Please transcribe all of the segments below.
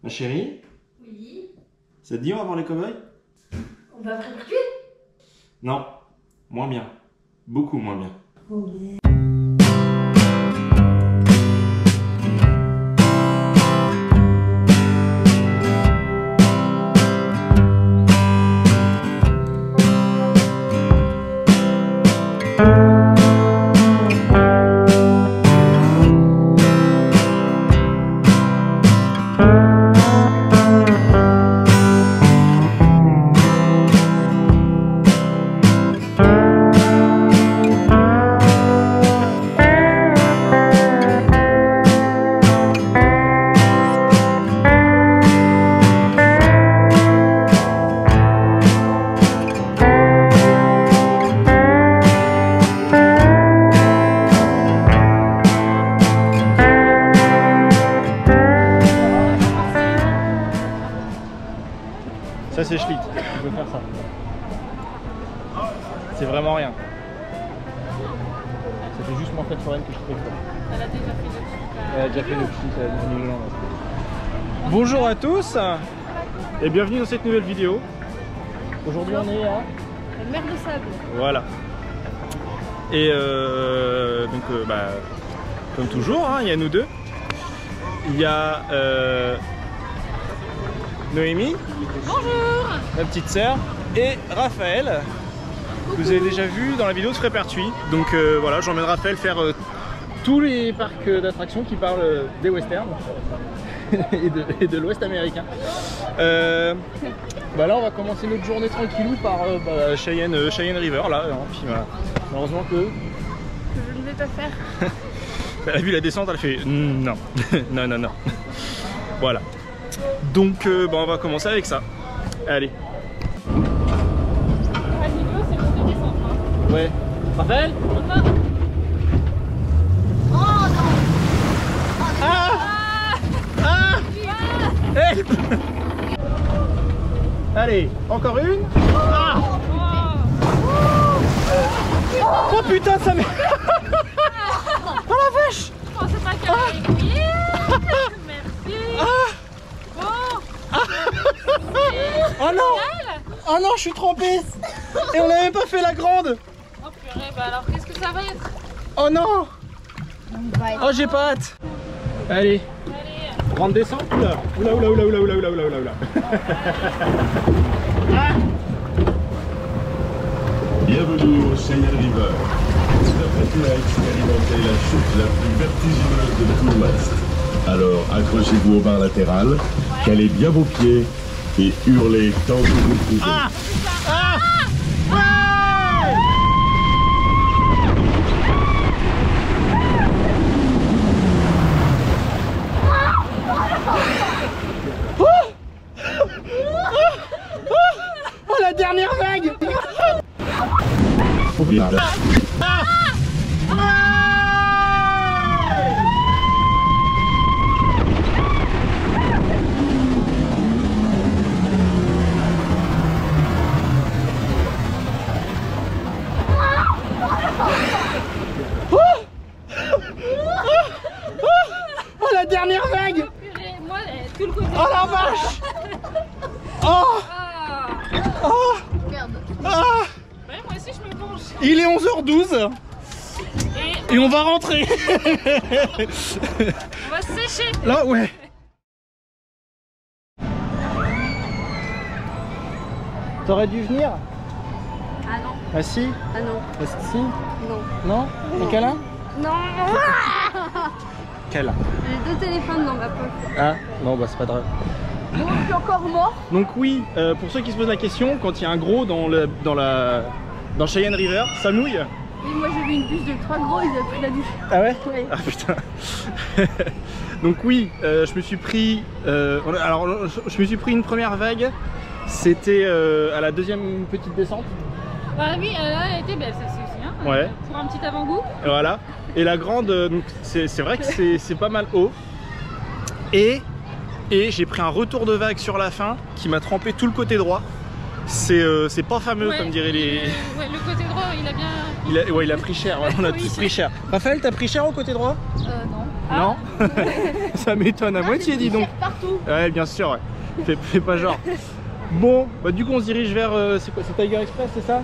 Ma chérie? Oui. Ça te dit on va voir les cow-boys? On va préparer? Non, moins bien. Beaucoup moins bien. Oh merde. Ça c'est Schlitt, je veux faire ça. C'est vraiment rien. C'était juste mon fait foraine que je trouvais quoi. Elle a déjà fait le truc. Elle a déjà fait le Schlitt à Disneyland. Bonjour à tous et bienvenue dans cette nouvelle vidéo. Aujourd'hui on est à La mer de sable. Voilà. Et comme toujours, hein, il y a nous deux. Il y a Noémie. Bonjour. Ma petite sœur, et Raphaël, que vous avez déjà vu dans la vidéo de Frépertuis. Donc voilà, j'emmène Raphaël faire tous les parcs d'attractions qui parlent des westerns et de l'ouest américain. Là on va commencer notre journée tranquillou par Cheyenne River là, hein, puis voilà. Malheureusement que je ne vais pas faire. elle a vu la descente, elle fait non, non. Voilà. Donc on va commencer avec ça. Allez. La vidéo c'est monter descendre. Hein. Ouais. Raphaël? On va. Oh non. Help. Allez, encore une. Ah. Oh putain, ça m'est... Oh la vache. Oh c'est pas carré. Merci. Oh non. Oh non, je suis trempé. Et on n'avait pas fait la grande. Oh purée, bah alors qu'est-ce que ça va être? Oh non. Oh j'ai pas hâte. Allez. Grande descente. Oula. Bienvenue au Cheyenne River. Vous apprêtez à expérimenter la chute la plus vertigineuse de tout l'Ouest. Alors accrochez-vous aux barres latérales, calez bien vos pieds et hurlez tant que vous pouvez. Oh la dernière vague. Oh la dernière vague. Purée, moi tout le côté. Oh la vache. Oh. Oh. Merde. Ah. Ouais, moi aussi je me penche. Il est 11h12 et on va rentrer. On va se sécher. Là ouais. T'aurais dû venir? Ah non. Ah si? Ah non. Ah si? Non. Non? Et câlin? Non. Câlin. J'ai deux téléphones dans ma poche. Ah non bah c'est pas grave. Bon, je suis encore mort. Donc oui, pour ceux qui se posent la question, quand il y a un gros dans Cheyenne River, ça mouille. Oui, moi j'ai vu une bus de 3 gros, ils avaient pris la douche. Ah ouais? Oui. Ah putain. Donc oui, je me suis pris une première vague. C'était à la deuxième petite descente. Bah oui, là elle était belle celle-ci aussi. Hein, Ouais. pour un petit avant-goût. Et voilà. Et la grande, donc c'est vrai que c'est pas mal haut. Et j'ai pris un retour de vague sur la fin qui m'a trempé tout le côté droit. C'est pas fameux comme diraient les... Ouais, le côté droit il a bien... Il a pris cher, ouais, on a tous pris cher. Raphaël, t'as pris cher au côté droit? Non. Non. Ça m'étonne à moitié, dis donc. Partout. Ouais, bien sûr, ouais. Fais pas genre. Bon, bah du coup on se dirige vers... c'est quoi, c'est Tiger Express, c'est ça?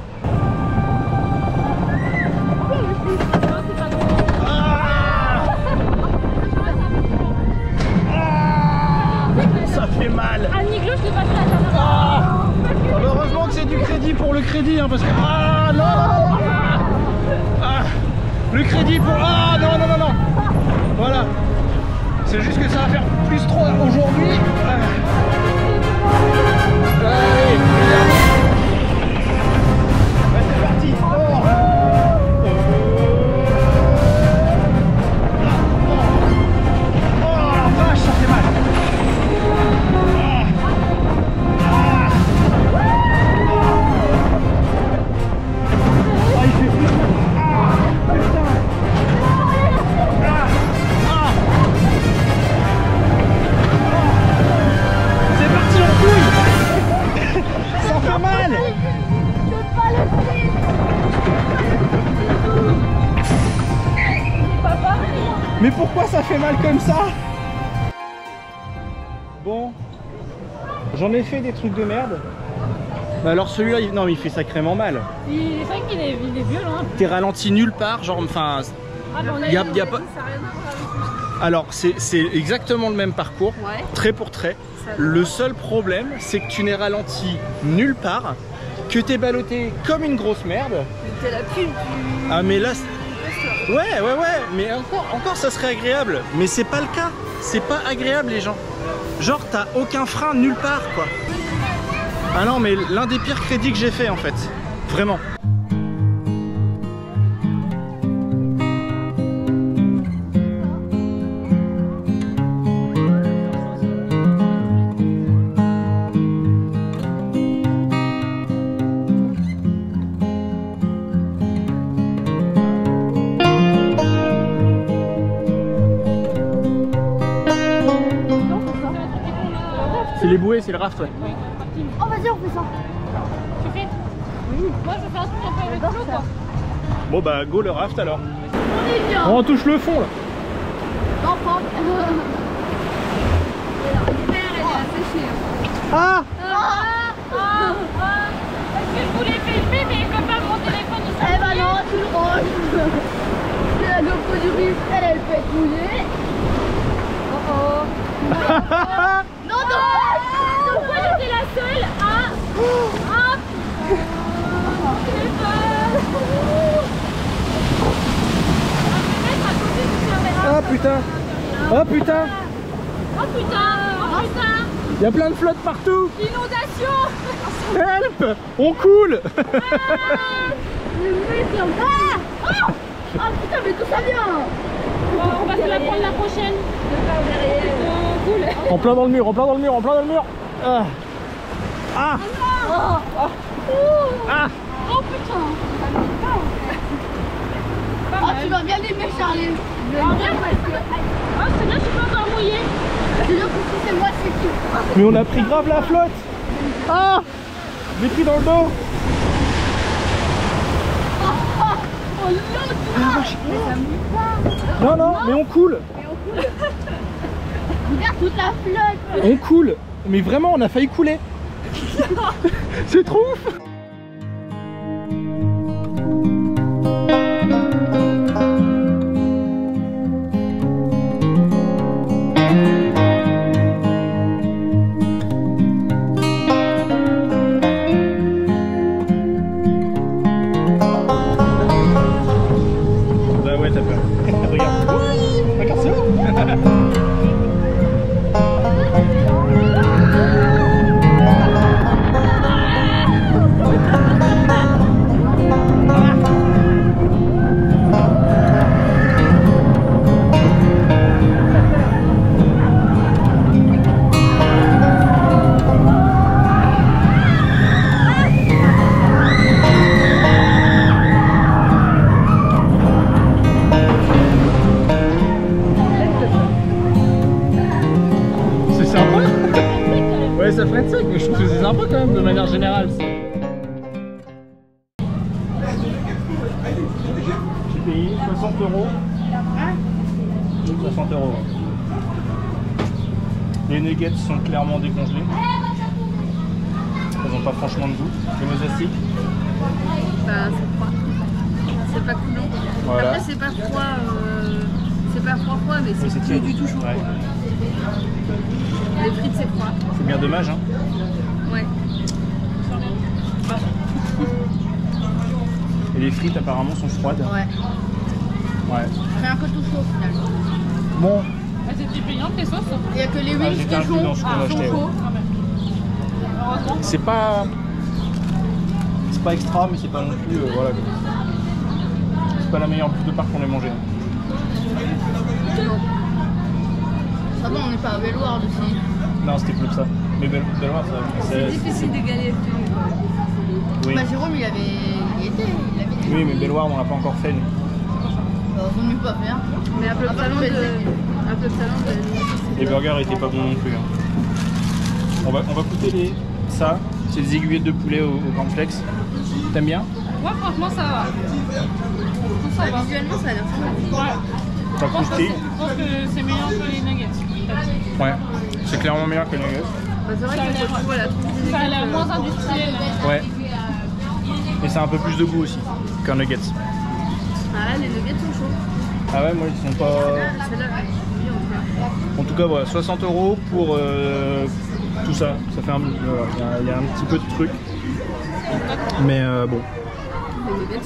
Ça fait mal. Ah, Niglo, je l'ai pas fait là. Ah, heureusement que c'est du crédit pour le crédit, hein, parce que... Ah non, non, non. Ah, le crédit pour... Ah non, non, non, non. Voilà. C'est juste que ça va faire plus 3 aujourd'hui. Allez, le dernier. Ouais, c'est parti. Oh la vache, ça fait mal. Mais pourquoi ça fait mal comme ça? Bon, j'en ai fait des trucs de merde. Bah alors celui-là, non mais il fait sacrément mal. C'est vrai qu'il est violent. Hein. T'es ralenti nulle part, genre, enfin... Ah, bon, y a pas... Alors c'est exactement le même parcours, ouais. Trait pour trait. Le seul problème, c'est que tu n'es ralenti nulle part, que t'es ballotté comme une grosse merde. C'est la pub du... Ah mais là... Ouais, mais encore ça serait agréable. Mais c'est pas le cas. C'est pas agréable les gens. Genre t'as aucun frein nulle part quoi. Ah non mais l'un des pires crédits que j'ai fait en fait. Vraiment. C'est les bouées, c'est le raft, ouais. Oh vas-y, on fait ça. Tu fais? Oui. Moi je fais un truc un peu avec l'eau quoi. Bon bah go le raft alors. On est bien. On touche le fond là. Non, Franck. L'hiver elle est asséchée. Ah, Est-ce que je voulais filmer mais il peut pas mon téléphone de ça. Eh bah non, tu le ranges. C'est la GoPro du risque, elle peut être mouillée. Oh oh. Non, non. Pourquoi j'étais la seule à... Ah ah putain. Oh putain. Oh putain. Oh putain. Il y a plein de flottes partout. Inondation. Help. On coule. Ah putain, mais d'où ça vient? On va se la prendre la prochaine. Cool. En plein dans le mur, en plein dans le mur, en plein dans le mur. Ah. Ah. Ah. Oh putain. Oh tu vas bien aimer Charlie. Ah bien parce que... Ah c'est bien, je suis pas encore mouillée. C'est bien que si c'est moi c'est qui. Mais on a pris grave la flotte. Ah. J'ai pris dans le dos. Oh l'autre. Non, non, mais on coule. Regarde toute la flotte. On coule. Mais vraiment, on a failli couler. C'est trop ouf. Bah ouais, t'as peur. Regarde. Regarde, c'est où. Ouais, ça freine sec, mais je trouve que c'est sympa quand même de manière générale. J'ai payé 60 €. 60 €. 60 €. Les nuggets sont clairement décongelés. Ils n'ont pas franchement de goût. Les mosastiques. Bah c'est froid. C'est pas coulant. Voilà. Après c'est pas froid. C'est pas froid mais Oui, c'est tiède. du tout chaud. Ouais. Les frites c'est froid. C'est bien dommage, hein. Ouais. Et les frites apparemment sont froides. Ouais. Ouais. Rien que tout chaud au final. Bon. C'était payant tes sauces? Il n'y a que les wings j'étais qui inclus dans ce qu'on a sont acheté. chauds. C'est pas extra, mais c'est pas non plus voilà. C'est pas la meilleure bouffe de parc qu'on ait mangé. Non. Ça va, on n'est pas à Belloir dessus. Non, c'était plus que ça. Mais Belloir, C'est difficile d'égaler. Oui. Bah Jérôme il avait été. Oui, mais Belloir, on l'a pas encore fait. Nous. Bah, vaut mieux pas faire. Mais un peu de talent Les burgers étaient pas bons non plus. Hein. On va goûter ça. C'est des aiguillettes de poulet au cornflakes. T'aimes bien? Ouais, franchement, ça va. Ça va. Visuellement, ça a l'air sympa. Ouais. T'as Je pense goûté? que c'est meilleur que les nuggets. Ouais. C'est clairement meilleur que les nuggets. Bah, c'est vrai que voilà, Ça a l'air moins industriel. Ouais. Et c'est un peu plus de goût aussi qu'un nuggets. Ah, les nuggets sont chauds. Ah ouais, moi ils sont pas. Celle-là, En tout cas, voilà, 60 € pour tout ça. Ça fait il y a un petit peu de truc. Mais bon.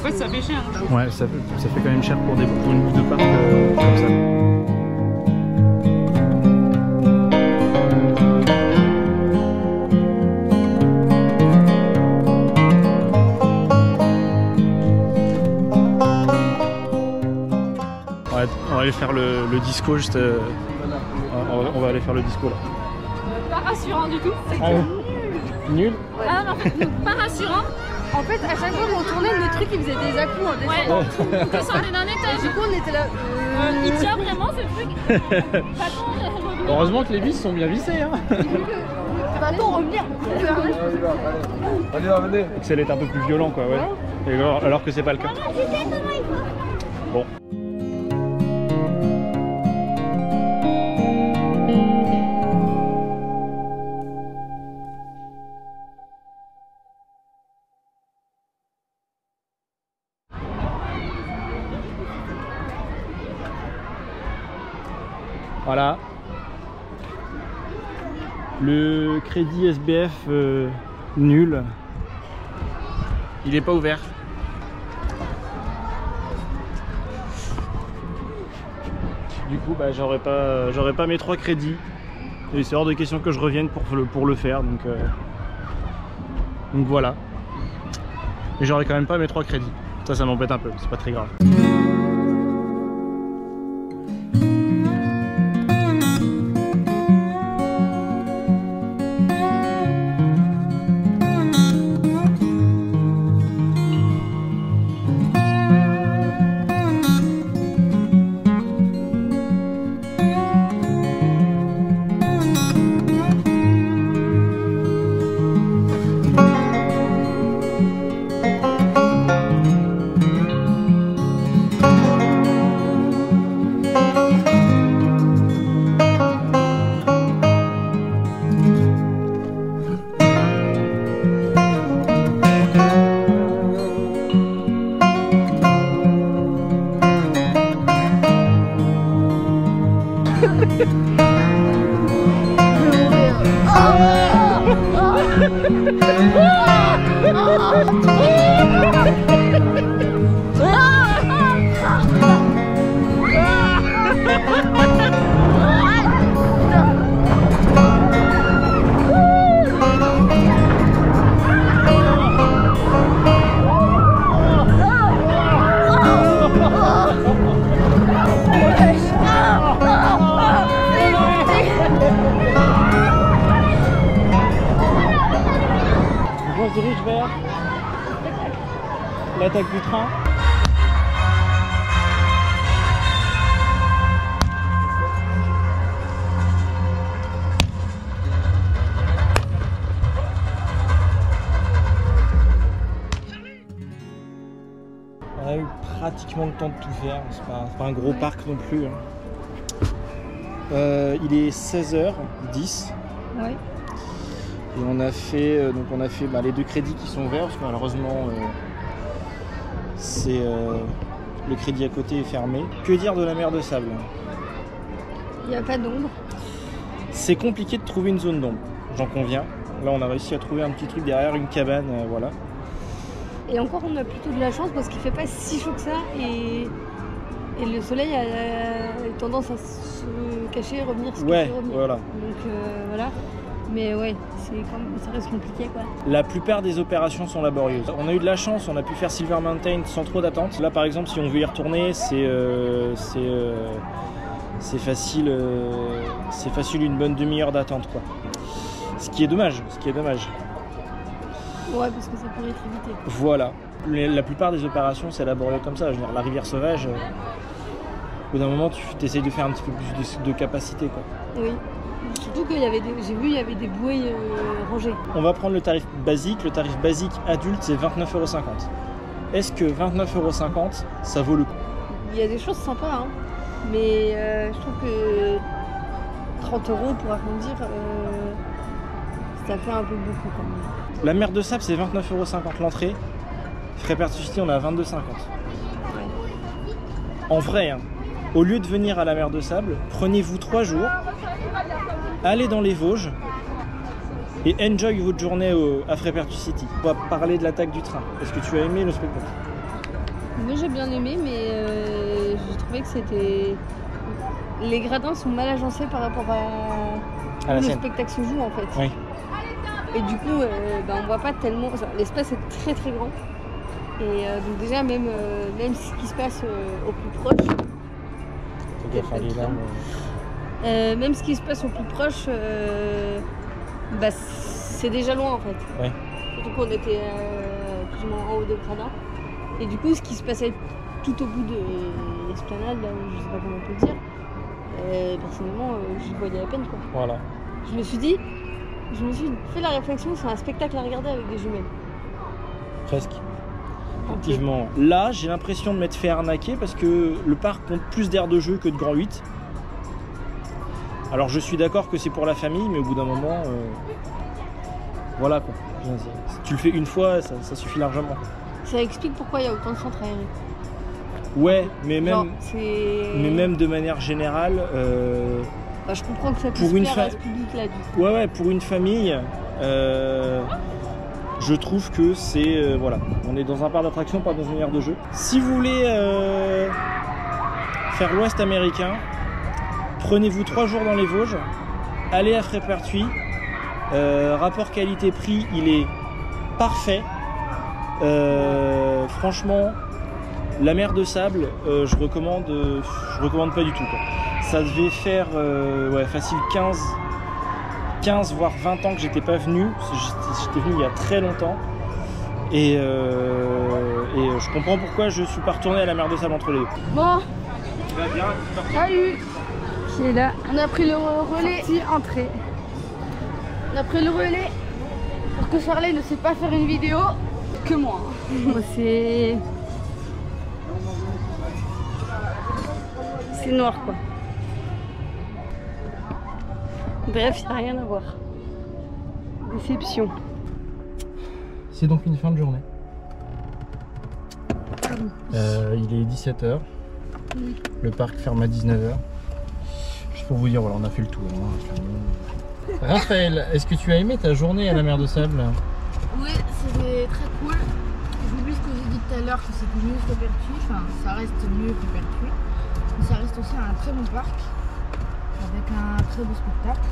Ouais, ça fait cher. Ouais, ça fait quand même cher pour une bouffe de parc comme ça. On va aller faire le disco juste. On va aller faire le disco là. Pas rassurant du tout. Ah ouais. Nul. Ah non, en fait, pas rassurant. En fait, à chaque fois qu'on tournait, le truc il faisait des à-coups en descendant. Ouais, on descendait d'un étage. Du coup, on était là. Il tient vraiment ce truc. Heureusement que les vis sont bien vissées. Hein. Attends, revenir. Allez, venez. C'est être un peu plus violent quoi, ouais. Et alors que c'est pas le cas. Bon. Voilà. Le crédit SBF nul. Il est pas ouvert. Du coup, bah, j'aurais pas mes 3 crédits. Et c'est hors de question que je revienne pour le faire. Donc voilà. Mais j'aurais quand même pas mes 3 crédits. Ça m'embête un peu. C'est pas très grave. On se dirige vers l'attaque du train. On a eu pratiquement le temps de tout faire, c'est pas un gros parc non plus. Hein. Il est 16h10. Ouais. Et on a fait, les 2 crédits qui sont ouverts parce que malheureusement le crédit à côté est fermé. Que dire de la mer de sable? Il n'y a pas d'ombre. C'est compliqué de trouver une zone d'ombre, j'en conviens. Là on a réussi à trouver un petit truc derrière une cabane, voilà. Et encore on a plutôt de la chance parce qu'il fait pas si chaud que ça et le soleil a tendance à se cacher, revenir, se cacher, revenir. Voilà. Donc voilà. Mais ouais, ça reste compliqué quoi. La plupart des opérations sont laborieuses. On a eu de la chance, on a pu faire Silver Mountain sans trop d'attente. Là par exemple si on veut y retourner, c'est facile une bonne demi-heure d'attente quoi. Ce qui est dommage. Ouais, parce que ça pourrait être évité. Voilà. La plupart des opérations c'est laborieux comme ça. Je veux dire, la rivière sauvage, au bout d'un moment tu essayes de faire un petit peu plus de capacité quoi. Oui. Surtout qu'il y avait j'ai vu il y avait des bouées rangées. On va prendre le tarif basique. Le tarif basique adulte c'est 29,50 €. Est-ce que 29,50 € ça vaut le coup? Il y a des choses sympas hein. Mais je trouve que 30 € pour arrondir, ça fait un peu beaucoup quand même. La mer de sable c'est 29,50 € l'entrée. Frais perpétuité on est à 22,50 €. Ouais. En vrai, hein, au lieu de venir à la mer de sable, prenez-vous 3 jours, allez dans les Vosges et enjoy votre journée à Frappertus City. On va parler de l'attaque du train. Est-ce que tu as aimé le spectacle? Moi j'ai bien aimé, mais j'ai trouvé que c'était... Les gradins sont mal agencés par rapport à la où le scène. spectacle se joue en fait. Oui. Et du coup, on voit pas tellement... Enfin, l'espace est très très grand. Et donc déjà, même ce qui se passe au plus proche... même ce qui se passe au plus proche, c'est déjà loin en fait. Ouais. Surtout qu'on était plus ou moins en haut des gradins. Et du coup, ce qui se passait tout au bout de l'esplanade, là, je sais pas comment on peut dire, personnellement, j'y voyais à peine quoi. Voilà. Je me suis fait la réflexion, c'est un spectacle à regarder avec des jumelles. Presque. Effectivement. Là, j'ai l'impression de m'être fait arnaquer parce que le parc compte plus d'aires de jeu que de Grand 8. Alors je suis d'accord que c'est pour la famille, mais au bout d'un moment, voilà quoi. Si tu le fais une fois, ça suffit largement. Ça explique pourquoi il y a autant de centres aérés. Ouais, mais Genre, même de manière générale. Je comprends que ça puisse pour une plaire à ce public-là. Ouais, pour une famille, je trouve que c'est voilà, on est dans un parc d'attractions, pas dans une aire de jeu. Si vous voulez faire l'Ouest américain, prenez-vous 3 jours dans les Vosges, allez à Frépertuis, rapport qualité-prix, il est parfait. Franchement, la mer de sable, je recommande pas du tout quoi. Ça devait faire facile 15 voire 20 ans que j'étais pas venu. J'étais venu il y a très longtemps et je comprends pourquoi je suis pas retourné à la mer de sable entre les deux. Bon, Tu vas bien? salut. Qui est là? On a pris le relais. Sortie, entrée. On a pris le relais pour que Charlie ne sait pas faire une vidéo que moi. C'est noir quoi. Bref, il n'y a rien à voir. Déception. C'est donc une fin de journée. Il est 17h. Oui. Le parc ferme à 19h. Juste pour vous dire, voilà, on a fait le tour. Hein. Raphaël, est-ce que tu as aimé ta journée à la mer de sable? Oui, c'était très cool. J'oublie ce que j'ai dit tout à l'heure, que c'était mieux que Pertuis. Enfin, ça reste mieux que Pertuis. Mais ça reste aussi un très bon parc. Avec un très beau spectacle.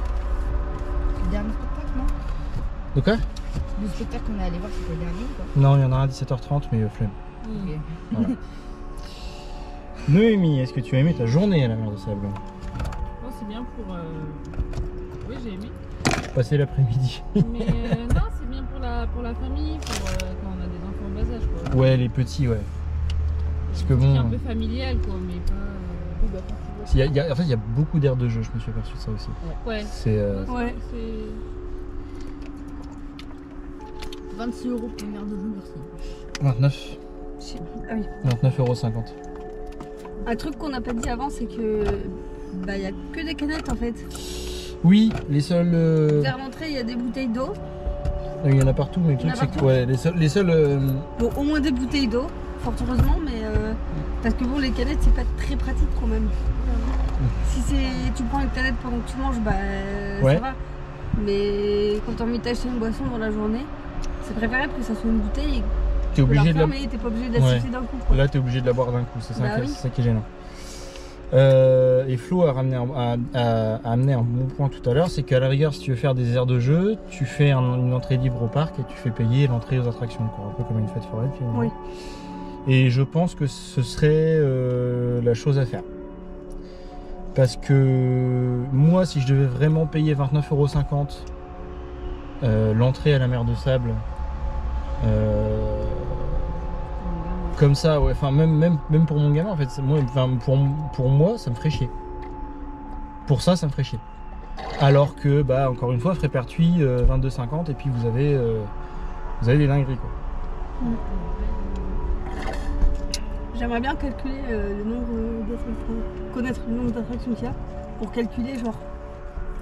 Le dernier spectacle, non? De quoi? Le spectacle qu'on est allé voir, c'était le dernier ou quoi? Non, il y en a un à 17h30, mais flemme. Ok. Voilà. Noémie, est-ce que tu as aimé ta journée à la mer de sable? Oh, c'est bien pour... Oui, j'ai aimé. Passer l'après-midi. Mais non, c'est bien pour la famille, pour quand on a des enfants en bas âge, quoi. Ouais, les petits, ouais. Parce que bon... C'est un peu familial, quoi, mais pas... En fait, il y a beaucoup d'aires de jeu, je me suis aperçu de ça aussi. Ouais. C'est... Ouais. C'est... 26 € pour une aire de jeu, merci. 29. Ah oui. 29,50 €. Un truc qu'on n'a pas dit avant, c'est que Bah, il y a que des canettes en fait. Oui, les seuls. Vers l'entrée, il y a des bouteilles d'eau. Il y en a partout, mais le truc c'est que ouais, les seuls Bon, au moins des bouteilles d'eau, fort heureusement, mais parce que bon, les canettes, c'est pas très pratique quand même. Si tu prends une canette pendant que tu manges, bah ouais. ça va. Mais quand t'as envie de t'acheter une boisson dans la journée, c'est préférable que ça soit une bouteille et t'es obligé de la... mais t'es pas obligé de la siffler d'un coup. Quoi. Là, t'es obligé de la boire d'un coup, c'est ça, Bah oui. ça qui est gênant. Et Flo a amené un bon point tout à l'heure, c'est qu'à la rigueur, si tu veux faire des aires de jeu, tu fais une entrée libre au parc et tu fais payer l'entrée aux attractions, quoi, un peu comme une fête foraine finalement. Oui. Et je pense que ce serait la chose à faire. Parce que moi, si je devais vraiment payer 29,50 € l'entrée à la mer de sable, comme ça, ouais, enfin même pour mon gamin en fait, moi, pour moi ça me ferait chier. Pour ça me ferait chier. Alors que bah encore une fois frais pertuis 22,50 et puis vous avez des dingueries quoi. J'aimerais bien calculer le nombre d'attractions, connaître le nombre d'attractions qu'il y a pour calculer genre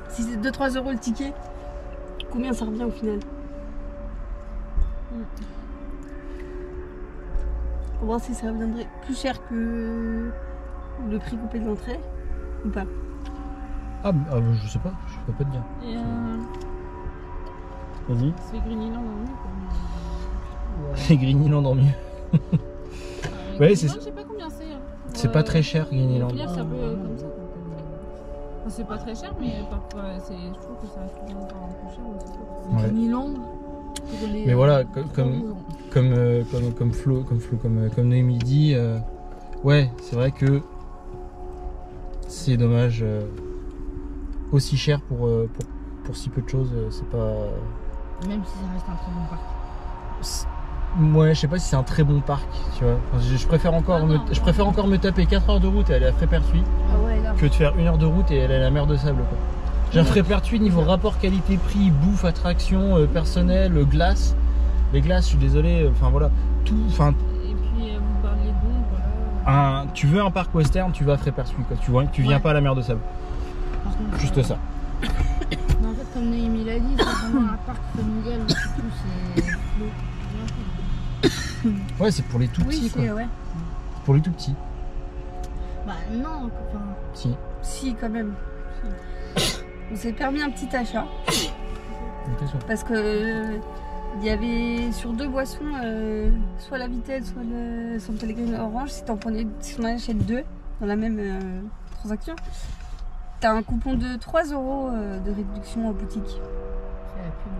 si c'est 2-3 € le ticket, combien ça revient au final. Pour voir si ça reviendrait plus cher que le prix coupé de l'entrée ou pas. Je sais pas, je peux pas te dire. Et Vas-y. c'est Greenland en mieux quoi. C'est Greenland en mieux. Ouais, c'est... Je sais pas combien c'est. C'est pas très cher Greenland. C'est un peu comme ça. Enfin, c'est pas très cher, mais parfois je trouve que ça reste toujours encore un peu cher aussi. Ouais. Greenland. Mais voilà, comme Noémie dit, ouais, c'est vrai que c'est dommage. Aussi cher pour si peu de choses, c'est pas. Même si ça reste un très bon parc. Ouais, je sais pas si c'est un très bon parc, tu vois. Enfin, je préfère encore me taper 4 heures de route et aller à Frépertuis Ah ouais, là. que de faire 1 heure de route et aller à la mer de sable, quoi. J'ai un Frépertuis niveau rapport qualité-prix, bouffe, attraction, personnel, glace. Les glaces, je suis désolé, enfin voilà, tout, enfin. Et puis vous parliez d'eau, voilà. Tu veux un parc western, tu vas à Frépertuis, quoi. Tu viens pas à la mer de sable. Par contre, Juste ça. Mais en fait, comme Noémie l'a dit, c'est vraiment un parc familial où tout c'est flot. Ouais, c'est pour les tout petits, quoi. Ouais. Pour les tout petits. Bah non, enfin. Si. Si, quand même. On s'est permis un petit achat parce que il y avait sur 2 boissons, soit la Vitesse, soit le San Pellegrino Orange. Si on en achète 2 dans la même transaction, t'as un coupon de 3 € de réduction en boutique. C'est la pub.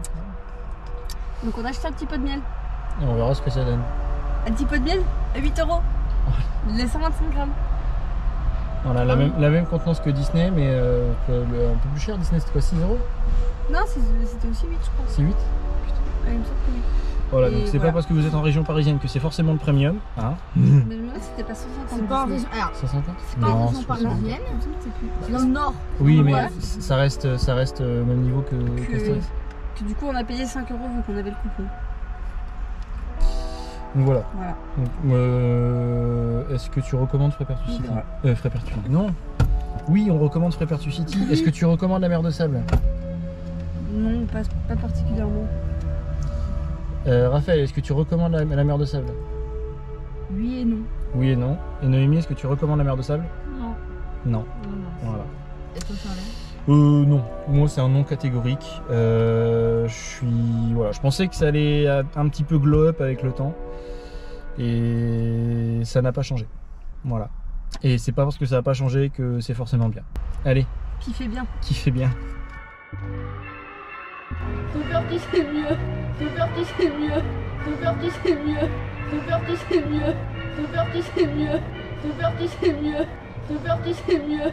Donc on a acheté un petit pot de miel. Et on verra ce que ça donne. Un petit pot de miel à 8 €. Les 125 grammes. Voilà, la même contenance que Disney, mais un peu plus cher. Disney, c'était quoi, 6 €? Non, c'était aussi 8, je crois. C'est 8? Ouais, il me semble que oui. Voilà, Et donc c'est voilà. pas parce que vous êtes en région parisienne que c'est forcément le premium. Hein? Mais je me demande si c'était pas 150. C'est pas en Disney. région. Alors, 150? c'est pas en région 60. parisienne. Il me semble que c'est plus. C'est dans le nord. Oui, mais Ouais. ça reste au même niveau que Astérix. Que du coup, on a payé 5 € vu qu'on avait le coupon. Donc voilà. Voilà. Donc, est-ce que tu recommandes Frépertuis City? Frépertuis. Non. Oui, on recommande Frépertuis City. Est-ce que tu recommandes la mer de sable? Non, pas particulièrement. Raphaël, est-ce que tu recommandes la mer de sable? Oui et non. Oui et non. Et Noémie, est-ce que tu recommandes la mer de sable? Non. Non. Non. Voilà. Et toi, Charles? Non, moi c'est un non catégorique. Je pensais que ça allait un petit peu glow up avec le temps et ça n'a pas changé. Voilà. Et c'est pas parce que ça n'a pas changé que c'est forcément bien. Allez, Kiffez bien. kiffez bien. Frépertuis c'est mieux. Frépertuis c'est mieux. Frépertuis c'est mieux. Frépertuis c'est mieux. Frépertuis c'est mieux. Frépertuis c'est mieux. Frépertuis c'est mieux.